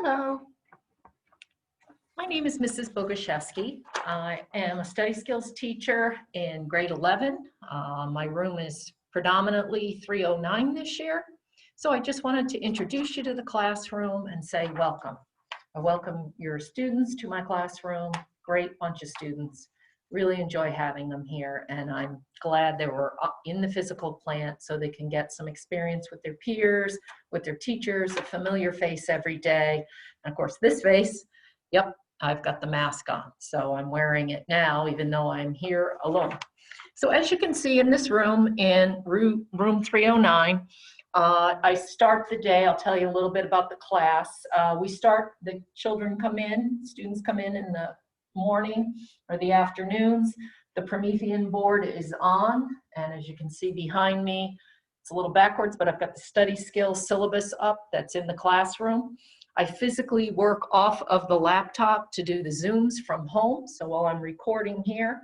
Hello. My name is Mrs. Boguszewski. I am a study skills teacher in grade 11. My room is predominantly 309 this year. So I just wanted to introduce you to the classroom and say welcome. I welcome your students to my classroom. Great bunch of students. Really enjoy having them here, and I'm glad they were in the physical plant so they can get some experience with their peers, with their teachers, a familiar face every day. And of course, this face, yep, I've got the mask on, so I'm wearing it now, even though I'm here alone. So as you can see in this room, in room 309, I start the day. I'll tell you a little bit about the class. The children come in, students come in the morning or the afternoons. The Promethean board is on, and as you can see behind me, it's a little backwards, but I've got the study skills syllabus up that's in the classroom. I physically work off of the laptop to do the Zooms from home. So while I'm recording here,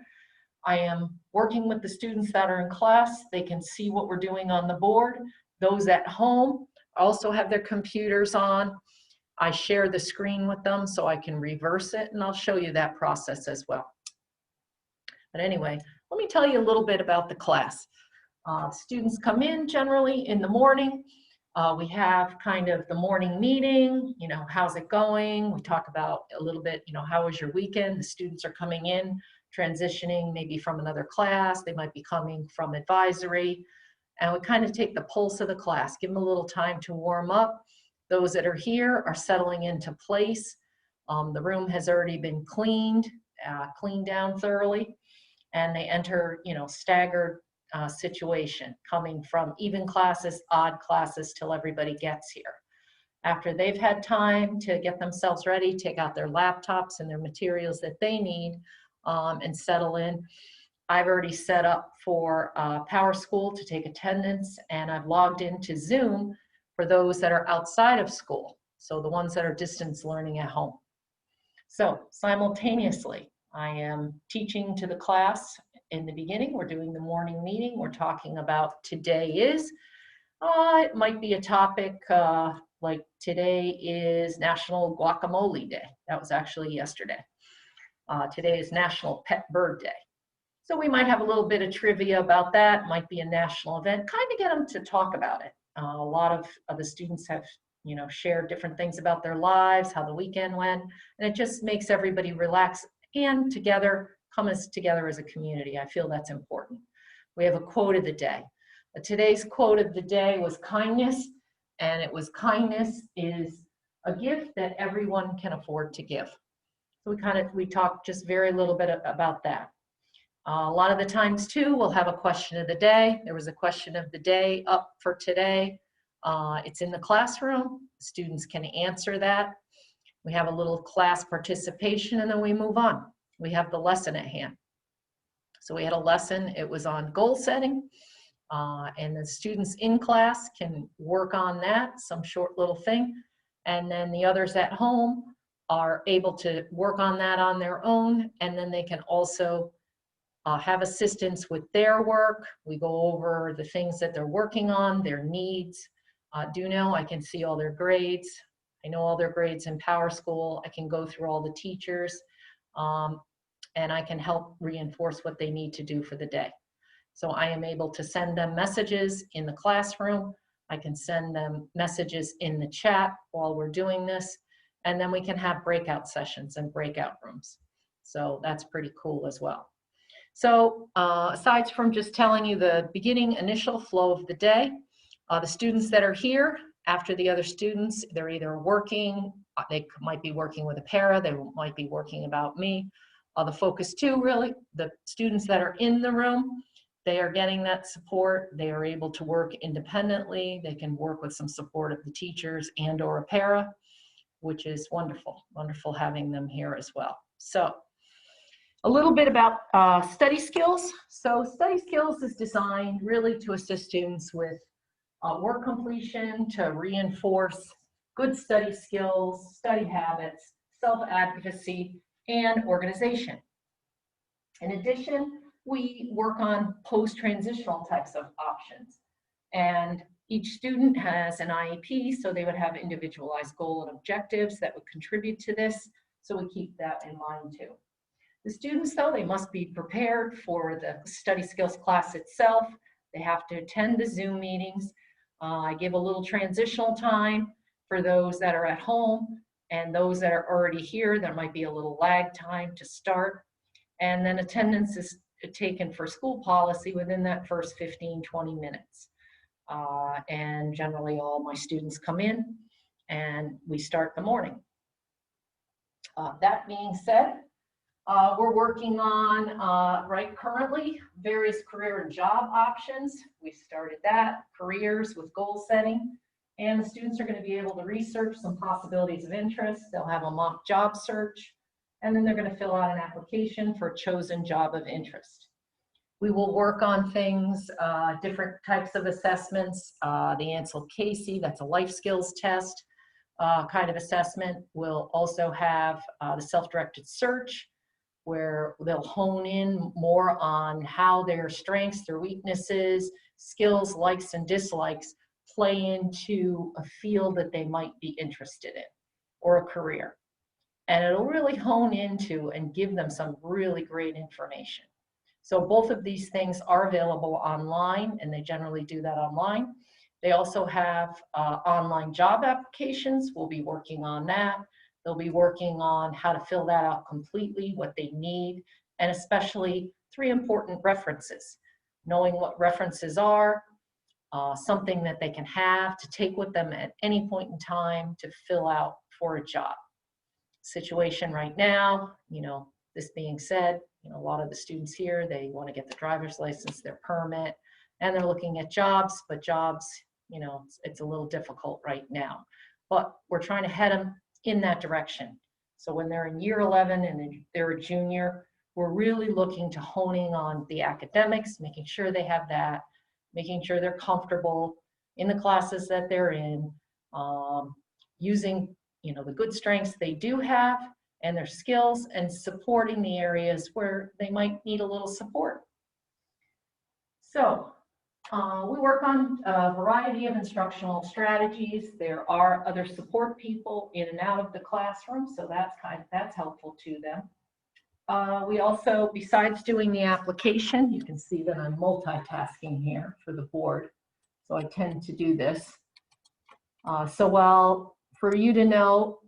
I am working with the students that are in class. They can see what we're doing on the board. Those at home also have their computers on. I share the screen with them so I can reverse it, and I'll show you that process as well. But anyway, let me tell you a little bit about the class. Students come in generally in the morning. We have kind of the morning meeting, how's it going? We talk about a little bit, how was your weekend? The students are coming in, transitioning maybe from another class. They might be coming from advisory. And we kind of take the pulse of the class, give them a little time to warm up. Those that are here are settling into place. The room has already been cleaned down thoroughly, and they enter, staggered situation, coming from even classes, odd classes, till everybody gets here. After they've had time to get themselves ready, take out their laptops and their materials that they need, and settle in, I've already set up for Power School to take attendance, and I've logged into Zoom for those that are outside of school, so the ones that are distance learning at home. So simultaneously, I am teaching to the class. In the beginning, we're doing the morning meeting. We're talking about today is. It might be a topic like today is National Guacamole Day. That was actually yesterday. Today is National Pet Bird Day. So we might have a little bit of trivia about that. Might be a national event, kind of get them to talk about it. A lot of the students have, shared different things about their lives, how the weekend went, and it just makes everybody relax and come together as a community. I feel that's important. We have a quote of the day. Today's quote of the day was kindness, and it was kindness is a gift that everyone can afford to give. So we talked just very little bit about that. A lot of the times too, we'll have a question of the day. There was a question of the day up for today. It's in the classroom. Students can answer that. We have a little class participation, and then we move on. We have the lesson at hand. So we had a lesson. It was on goal setting, and the students in class can work on that, some short little thing. And then the others at home are able to work on that on their own, and then they can also have assistance with their work. We go over the things that they're working on, their needs. I can see all their grades. I know all their grades in Power School. I can go through all the teachers, and I can help reinforce what they need to do for the day. So I am able to send them messages in the classroom. I can send them messages in the chat while we're doing this, and then we can have breakout sessions and breakout rooms. So that's pretty cool as well. So aside from just telling you the beginning initial flow of the day, the students that are here after the other students, they're either working, they might be working with a para, they might be working about me. The focus too, really, the students that are in the room, they are getting that support. They are able to work independently. They can work with some support of the teachers and or a para, which is wonderful, wonderful having them here as well. So a little bit about study skills. So study skills is designed really to assist students with work completion, to reinforce good study skills, study habits, self-advocacy, and organization. In addition, we work on post-transitional types of options. And Each student has an IEP, so they would have individualized goal and objectives that would contribute to this. So we keep that in mind too. The students, though, they must be prepared for the study skills class itself. They have to attend the Zoom meetings. I give a little transitional time for those that are at home, and those that are already here, there might be a little lag time to start. And then attendance is taken for school policy within that first 15, 20 minutes. And generally all my students come in and we start the morning. That being said, we're working on, currently, various career and job options. We started that, careers with goal setting, and the students are going to be able to research some possibilities of interest. They'll have a mock job search, and then they're going to fill out an application for a chosen job of interest. We will work on things, different types of assessments. The Ansel Casey, that's a life skills test kind of assessment. We'll also have the self-directed search, where they'll hone in more on how their strengths, their weaknesses, skills, likes and dislikes play into a field that they might be interested in or a career. And it'll really hone into and give them some really great information. So both of these things are available online, and they generally do that online. They also have online job applications. We'll be working on that. They'll be working on how to fill that out completely, what they need, and especially 3 important references. Knowing what references are, something that they can have to take with them at any point in time to fill out for a job. Situation right now, this being said, a lot of the students here, they want to get the driver's license, their permit, and they're looking at jobs, but jobs, it's a little difficult right now. But we're trying to head them in that direction. So when they're in year 11 and they're a junior, we're really looking to honing on the academics, making sure they have that, making sure they're comfortable in the classes that they're in, using the good strengths they do have and their skills, and supporting the areas where they might need a little support. So we work on a variety of instructional strategies. There are other support people in and out of the classroom, so that's helpful to them. We also, besides doing the application, you can see that I'm multitasking here for the board, so I tend to do this. So for you to know,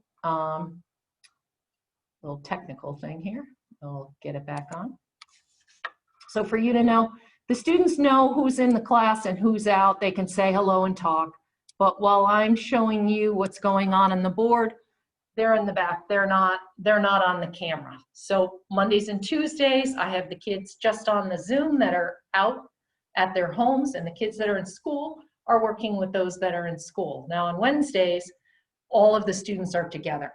little technical thing here, I'll get it back on. So for you to know, the students know who's in the class and who's out. They can say hello and talk. But while I'm showing you what's going on the board, they're in the back. They're not on the camera. So Mondays and Tuesdays, I have the kids just on the Zoom that are out at their homes, and the kids that are in school are working with those that are in school. Now on Wednesdays, all of the students are together,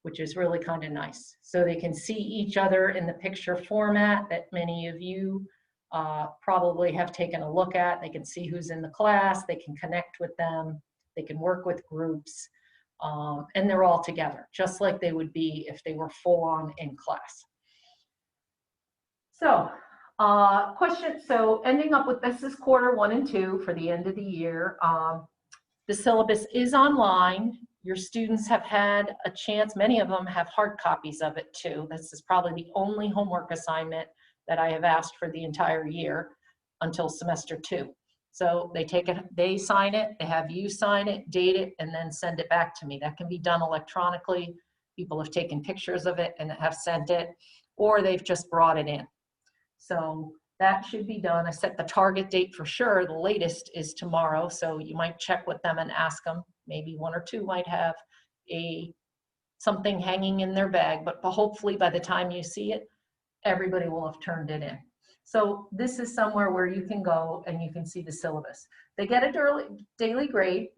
which is really kind of nice. So they can see each other in the picture format that many of you probably have taken a look at. They can see who's in the class, they can connect with them, they can work with groups, and they're all together, just like they would be if they were full on in class. So so ending up with this is quarter 1 and 2 for the end of the year. The syllabus is online. Your students have had a chance, many of them have hard copies of it too. This is probably the only homework assignment that I have asked for the entire year until semester 2. So they take it, they sign it, they have you sign it, date it, and then send it back to me. That can be done electronically. People have taken pictures of it and have sent it, or they've just brought it in. So that should be done. I set the target date for sure. The latest is tomorrow, so you might check with them and ask them. Maybe 1 or 2 might have something hanging in their bag, but hopefully by the time you see it, everybody will have turned it in. So this is somewhere where you can go and you can see the syllabus. They get a daily grade,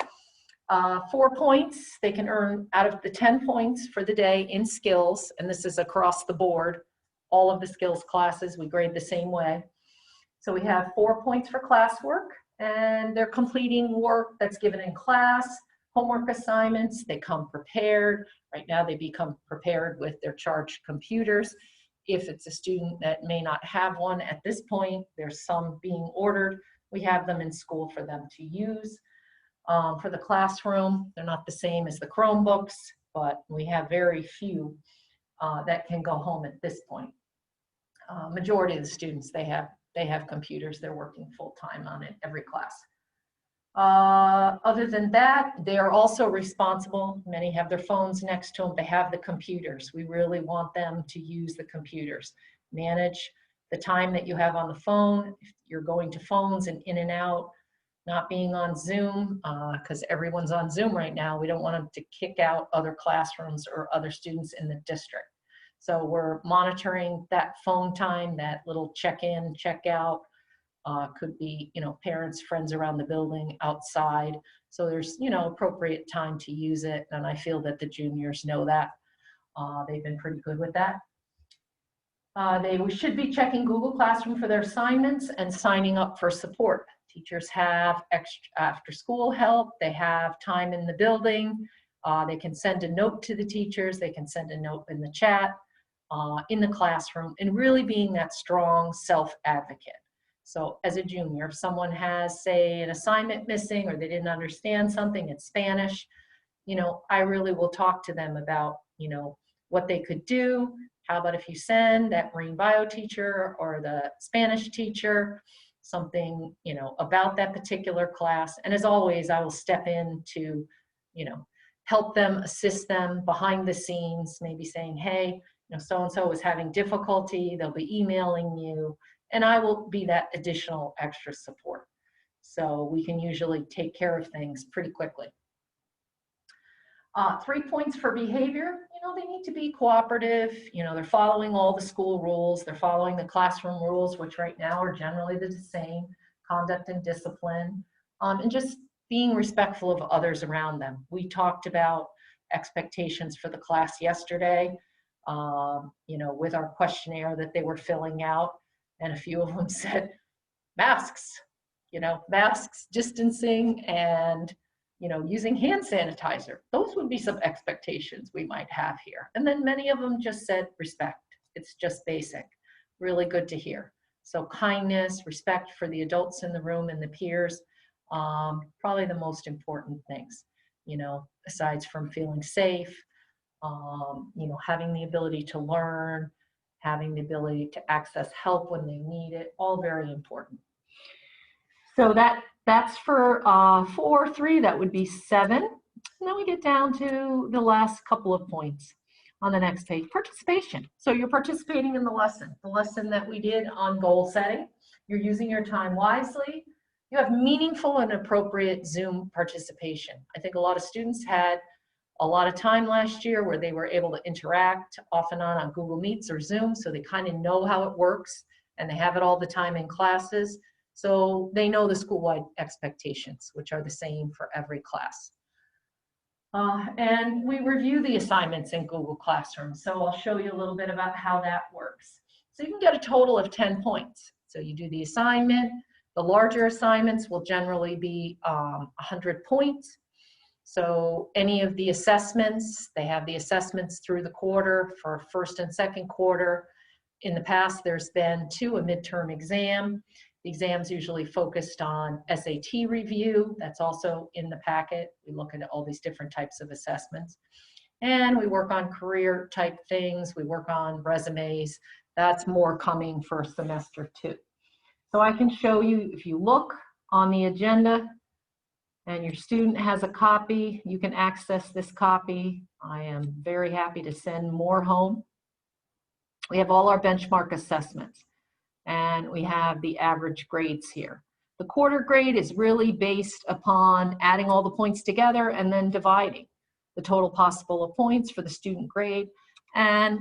4 points. They can earn out of the 10 points for the day in skills, and this is across the board. All of the skills classes, we grade the same way. So we have 4 points for classwork, and they're completing work that's given in class, homework assignments. They come prepared. Right now they become prepared with their charged computers. If it's a student that may not have one at this point, there's some being ordered. We have them in school for them to use. for the classroom. They're not the same as the Chromebooks, but we have very few that can go home at this point. Majority of the students, they have computers. They're working full-time on it, every class. Other than that, they are also responsible. Many have their phones next to them. They have the computers. We really want them to use the computers. Manage the time that you have on the phone. If you're going to phones and in and out, not being on Zoom, because everyone's on Zoom right now. We don't want them to kick out other classrooms or other students in the district. So we're monitoring that phone time, that little check-in, check-out. Could be, parents, friends around the building, outside. So there's, appropriate time to use it. And I feel that the juniors know that. They've been pretty good with that. They should be checking Google Classroom for their assignments and signing up for support. Teachers have extra after school help. They have time in the building. They can send a note to the teachers. They can send a note in the chat, in the classroom, and really being that strong self-advocate. So as a junior, if someone has, say, an assignment missing or they didn't understand something in Spanish, I really will talk to them about, what they could do. How about if you send that marine bio teacher or the Spanish teacher something, about that particular class. And as always, I will step in to, help them, assist them behind the scenes, maybe saying, hey, so-and-so is having difficulty. They'll be emailing you. And I will be that additional extra support. So we can usually take care of things pretty quickly. 3 points for behavior. They need to be cooperative. They're following all the school rules. They're following the classroom rules, which right now are generally the same, conduct and discipline, and just being respectful of others around them. We talked about expectations for the class yesterday, with our questionnaire that they were filling out. And a few of them said masks, masks, distancing, and, using hand sanitizer. Those would be some expectations we might have here. And then many of them just said respect. It's just basic. Really good to hear. So kindness, respect for the adults in the room and the peers, probably the most important things, aside from feeling safe, having the ability to learn, having the ability to access help when they need it, all very important. So that's for 4-3, that would be 7. And then we get down to the last couple of points on the next page. Participation. So you're participating in the lesson that we did on goal setting. You're using your time wisely. You have meaningful and appropriate Zoom participation. I think a lot of students had a lot of time last year where they were able to interact off and on Google Meets or Zoom, so they kind of know how it works, and they have it all the time in classes. So they know the school-wide expectations, which are the same for every class. And we review the assignments in Google Classroom. So I'll show you a little bit about how that works. So you can get a total of 10 points. So you do the assignment. The larger assignments will generally be 100 points. So any of the assessments, they have the assessments through the quarter for first and second quarter. In the past, there's been 2, a midterm exam. The exam's usually focused on SAT review. That's also in the packet. We look at all these different types of assessments. And we work on career type things. We work on resumes. That's more coming for semester 2. So I can show you, if you look on the agenda and your student has a copy, you can access this copy. I am very happy to send more home. We have all our benchmark assessments, and we have the average grades here. The quarter grade is really based upon adding all the points together and then dividing the total possible of points for the student grade. And,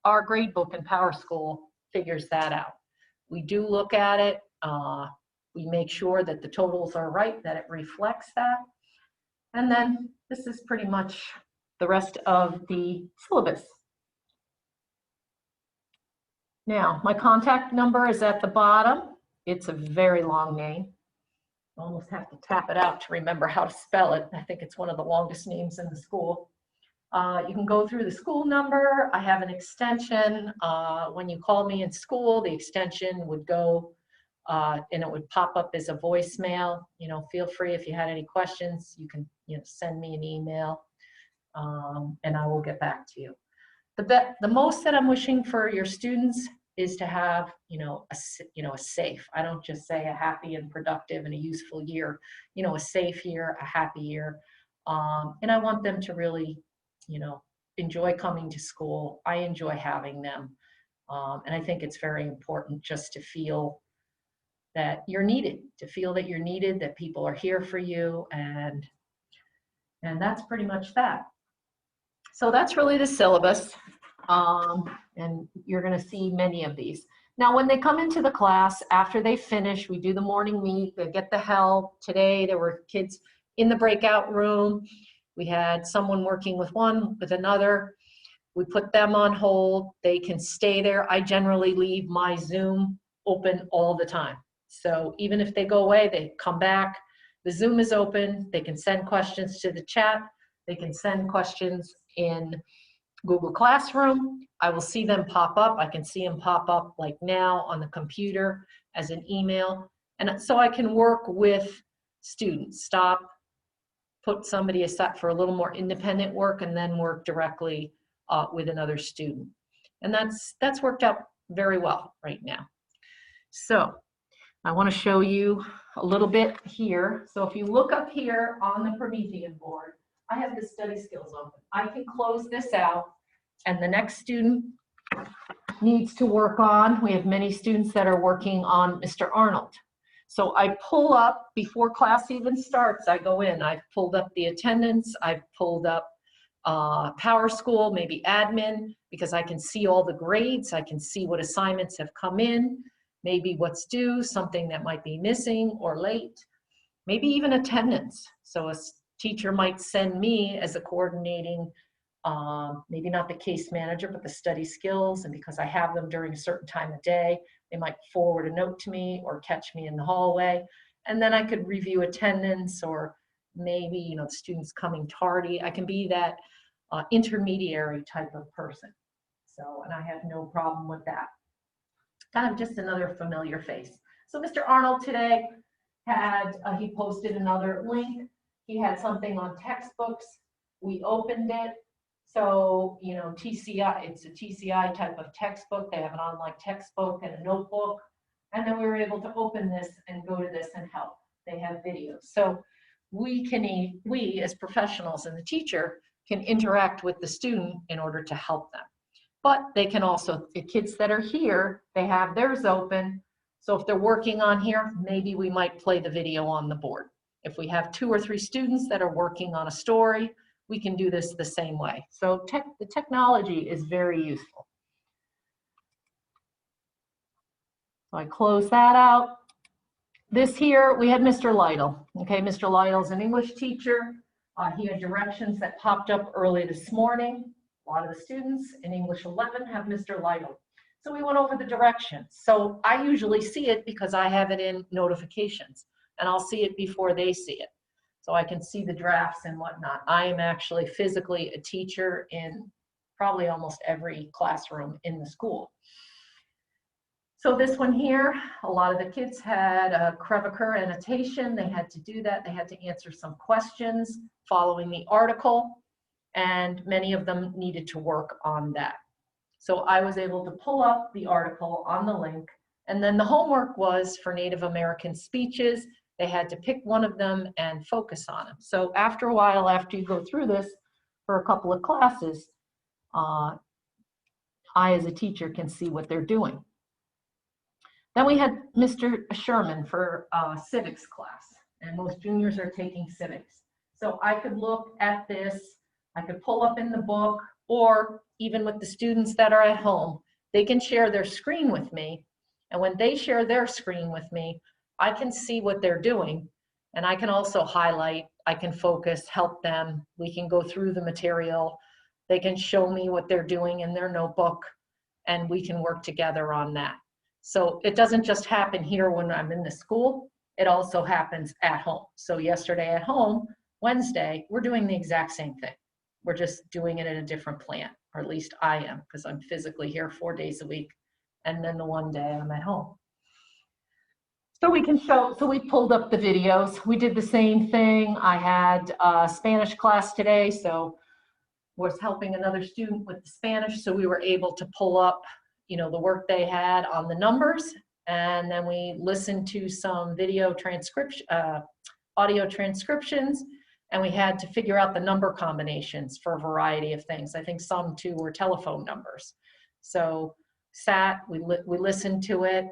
our grade book in PowerSchool figures that out. We do look at it. We make sure that the totals are right, that it reflects that. And then this is pretty much the rest of the syllabus. Now, my contact number is at the bottom. It's a very long name. I almost have to tap it out to remember how to spell it. I think it's one of the longest names in the school. You can go through the school number. I have an extension. When you call me in school, the extension would go and it would pop up as a voicemail. Feel free, if you had any questions, you can send me an email, and I will get back to you. The most that I'm wishing for your students is to have, a safe, I don't just say a happy and productive and a useful year, a safe year, a happy year. And I want them to really, enjoy coming to school. I enjoy having them. And I think it's very important just to feel that you're needed, that people are here for you. And that's pretty much that. So that's really the syllabus. And you're going to see many of these. Now, when they come into the class, after they finish, we do the morning meet, they get the help. Today, there were kids in the breakout room. We had someone working with one, with another. We put them on hold. They can stay there. I generally leave my Zoom open all the time. So even if they go away, they come back. The Zoom is open. They can send questions to the chat. They can send questions in Google Classroom. I will see them pop up. I can see them pop up like now on the computer as an email. And so I can work with students, stop, put somebody aside for a little more independent work, and then work directly with another student. And that's worked out very well right now. So I want to show you a little bit here. So if you look up here on the Promethean board, I have the study skills open. I can close this out, and the next student needs to work on, we have many students that are working on Mr. Arnold. So I pull up, before class even starts, I go in, I've pulled up the attendance, I've pulled up Power School, maybe admin, because I can see all the grades, I can see what assignments have come in, maybe what's due, something that might be missing or late, maybe even attendance. So a teacher might send me as a coordinating, maybe not the case manager, but the study skills, and because I have them during a certain time of day, they might forward a note to me or catch me in the hallway, and then I could review attendance, or maybe, the students coming tardy. I can be that intermediary type of person. So, and I have no problem with that. Kind of just another familiar face. So Mr. Arnold today had, he posted another link. He had something on textbooks. We opened it. So, TCI, it's a TCI type of textbook. They have an online textbook and a notebook. And then we were able to open this and go to this and help. They have videos. So we as professionals and the teacher can interact with the student in order to help them. But they can also, the kids that are here, they have theirs open. So if they're working on here, maybe we might play the video on the board. If we have 2 or 3 students that are working on a story, we can do this the same way. So the technology is very useful. So I close that out. This here, we had Mr. Lytle. Okay, Mr. Lytle's an English teacher. He had directions that popped up early this morning. A lot of the students in English 11 have Mr. Lytle. So we went over the directions. So I usually see it because I have it in notifications, and I'll see it before they see it. So I can see the drafts and whatnot. I am actually physically a teacher in probably almost every classroom in the school. So this one here, a lot of the kids had a Crevaker annotation. They had to do that. They had to answer some questions following the article, and many of them needed to work on that. So I was able to pull up the article on the link, and then the homework was for Native American speeches. They had to pick one of them and focus on them. So after a while, after you go through this for a couple of classes, I as a teacher can see what they're doing. Then we had Mr. Sherman for civics class, and most juniors are taking civics. So I could look at this, I could pull up in the book, or even with the students that are at home, they can share their screen with me. And when they share their screen with me, I can see what they're doing, and I can also highlight, I can focus, help them. We can go through the material. They can show me what they're doing in their notebook, and we can work together on that. So it doesn't just happen here when I'm in the school, it also happens at home. So yesterday at home, Wednesday, we're doing the exact same thing. We're just doing it in a different plant, or at least I am, because I'm physically here 4 days a week, and then the one day I'm at home. So we can show, so we pulled up the videos. We did the same thing. I had a Spanish class today, so was helping another student with the Spanish, so we were able to pull up, the work they had on the numbers, and then we listened to some video transcription, audio transcriptions, and we had to figure out the number combinations for a variety of things. I think some too were telephone numbers. So we listened to it,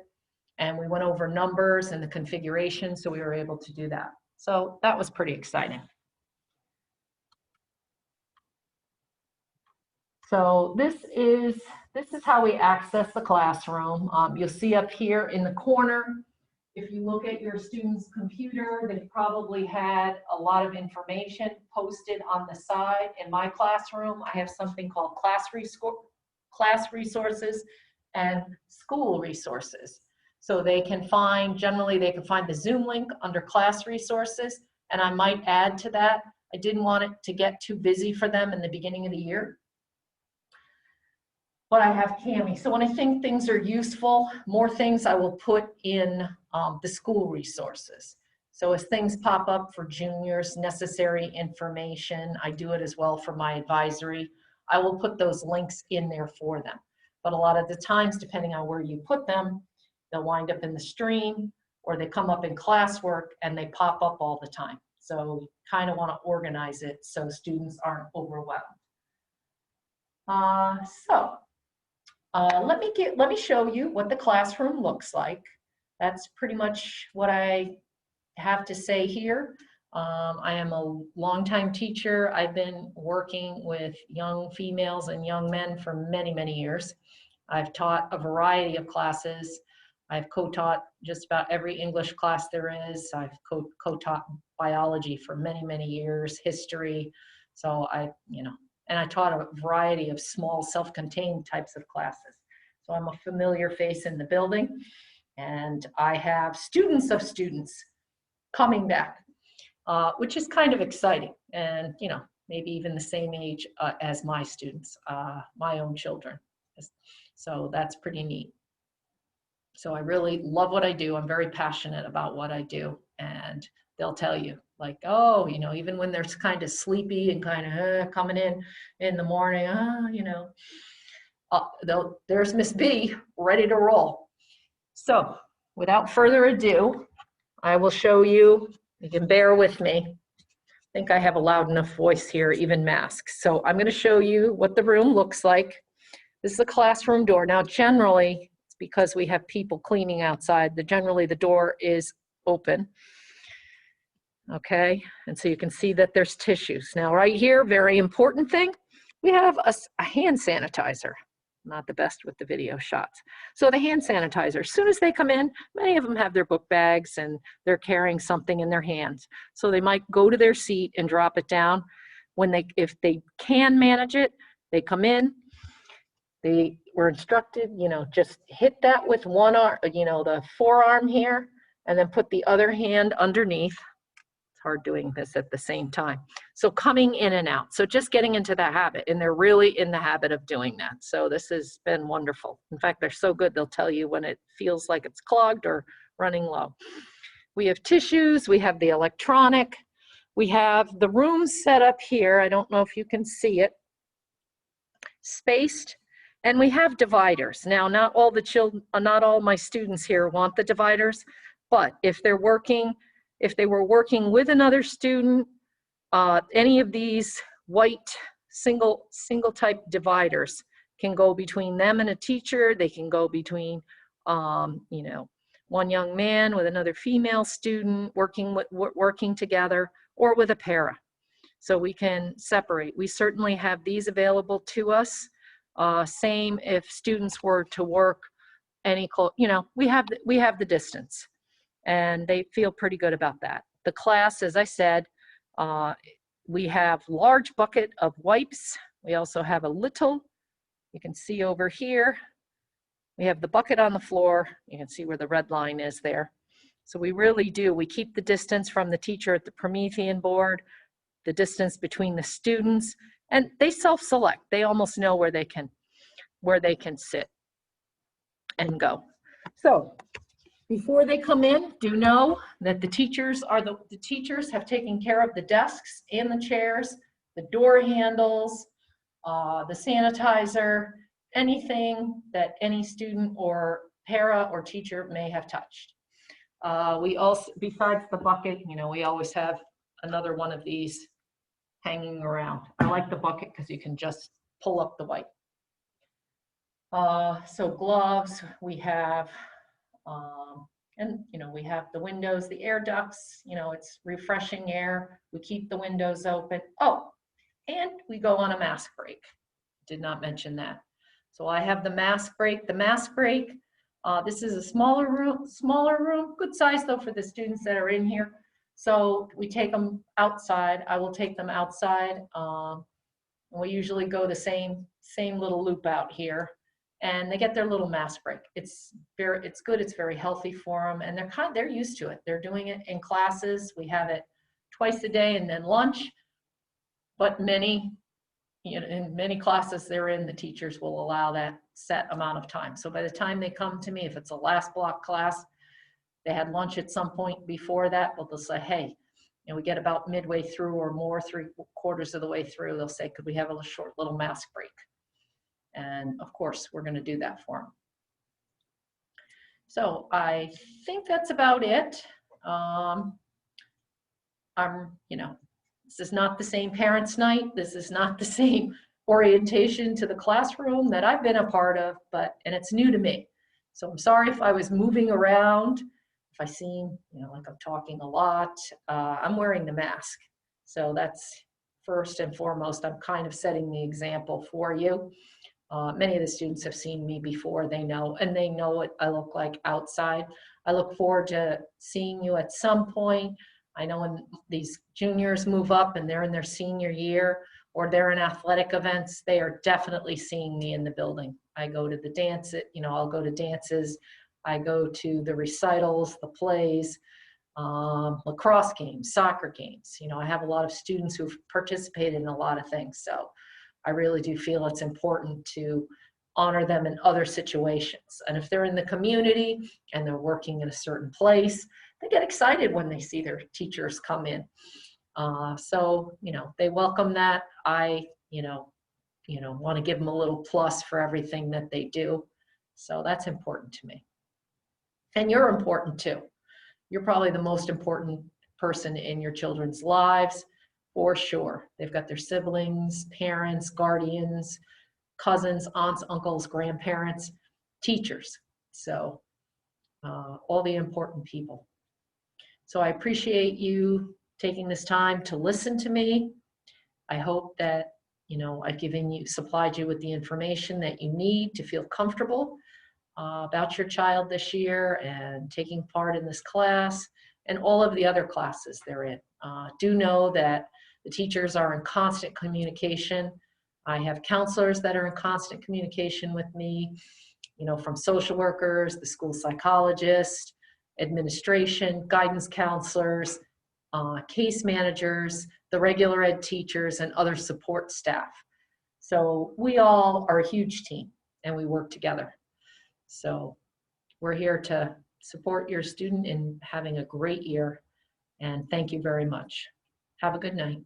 and we went over numbers and the configuration, so we were able to do that. So that was pretty exciting. So this is how we access the classroom. You'll see up here in the corner, if you look at your student's computer, they've probably had a lot of information posted on the side. In my classroom, I have something called class resources and school resources. So generally they can find the Zoom link under class resources, and I might add to that. I didn't want it to get too busy for them in the beginning of the year. But I have Cami. So when I think things are useful, more things I will put in the school resources. So as things pop up for juniors, necessary information, I do it as well for my advisory. I will put those links in there for them. But a lot of the times, depending on where you put them, they'll wind up in the stream, or they come up in classwork and they pop up all the time. So you kind of want to organize it so students aren't overwhelmed. Let me show you what the classroom looks like. That's pretty much what I have to say here. I am a longtime teacher. I've been working with young females and young men for many, many years. I've taught a variety of classes. I've co-taught just about every English class there is. I've co-taught biology for many, many years, history. So and I taught a variety of small self-contained types of classes. So I'm a familiar face in the building, and I have students of students coming back, which is kind of exciting, and maybe even the same age as my students, my own children. So that's pretty neat. So I really love what I do. I'm very passionate about what I do, and they'll tell you, like, oh, even when they're kind of sleepy and kind of coming in the morning, there's Miss B ready to roll. So without further ado, I will show you. You can bear with me. I think I have a loud enough voice here, even masks. So I'm going to show you what the room looks like. This is the classroom door. Now, generally, it's because we have people cleaning outside. Generally, the door is open. Okay, and so you can see that there's tissues. Now, right here, very important thing, we have a hand sanitizer. Not the best with the video shots. So the hand sanitizer, as soon as they come in, many of them have their book bags and they're carrying something in their hands. So they might go to their seat and drop it down. If they can manage it, they come in. They were instructed, just hit that with one arm, the forearm here, and then put the other hand underneath. Hard doing this at the same time. So coming in and out. So just getting into the habit, and they're really in the habit of doing that. So this has been wonderful. In fact, they're so good, they'll tell you when it feels like it's clogged or running low. We have tissues, we have the electronic, we have the room set up here. I don't know if you can see it, spaced, and we have dividers. Now, not all my students here want the dividers, but if they were working with another student, any of these white single type dividers can go between them and a teacher. They can go between, one young man with another female student working together, or with a para. So we can separate. We certainly have these available to us. Same if students were to work we have the distance. And they feel pretty good about that. The class, as I said, we have large bucket of wipes. We also have a little, you can see over here, we have the bucket on the floor. You can see where the red line is there. So we really do, we keep the distance from the teacher at the Promethean board, the distance between the students, and they self-select. They almost know where they can sit and go. So Before they come in, do know that the teachers have taken care of the desks and the chairs, the door handles, the sanitizer, anything that any student or para or teacher may have touched. We also, besides the bucket, we always have another one of these hanging around. I like the bucket because you can just pull up the wipe. So gloves, we have, and we have the windows, the air ducts, it's refreshing air. We keep the windows open. Oh, and we go on a mask break. Did not mention that. So I have the mask break. The mask break, this is a smaller room, good size though for the students that are in here. So we take them outside. I will take them outside. We usually go the same little loop out here, and they get their little mask break. It's good. It's very healthy for them, and they're used to it. They're doing it in classes. We have it twice a day and then lunch. But in many classes they're in, the teachers will allow that set amount of time. So by the time they come to me, if it's a last block class, they had lunch at some point before that, but they'll say, hey, we get about midway through or more, 3/4 of the way through, they'll say, could we have a short little mask break? And of course, we're going to do that for them. So I think that's about it. This is not the same parents' night. This is not the same orientation to the classroom that I've been a part of, and it's new to me. So I'm sorry if I was moving around, if I seem, like I'm talking a lot. I'm wearing the mask. So that's first and foremost, I'm kind of setting the example for you. Many of the students have seen me before, they know what I look like outside. I look forward to seeing you at some point. I know when these juniors move up and they're in their senior year or they're in athletic events, they are definitely seeing me in the building. I go to the dance, I'll go to dances. I go to the recitals, the plays, lacrosse games, soccer games. I have a lot of students who've participated in a lot of things. So I really do feel it's important to honor them in other situations. And if they're in the community and they're working in a certain place, they get excited when they see their teachers come in. So, they welcome that. I, want to give them a little plus for everything that they do. So that's important to me. And you're important too. You're probably the most important person in your children's lives, for sure. They've got their siblings, parents, guardians, cousins, aunts, uncles, grandparents, teachers. So all the important people. So I appreciate you taking this time to listen to me. I hope that, I've supplied you with the information that you need to feel comfortable about your child this year and taking part in this class and all of the other classes they're in. Do know that the teachers are in constant communication. I have counselors that are in constant communication with me, from social workers, the school psychologist, administration, guidance counselors, case managers, the regular ed teachers, and other support staff. So we all are a huge team and we work together. So we're here to support your student in having a great year, and thank you very much. Have a good night.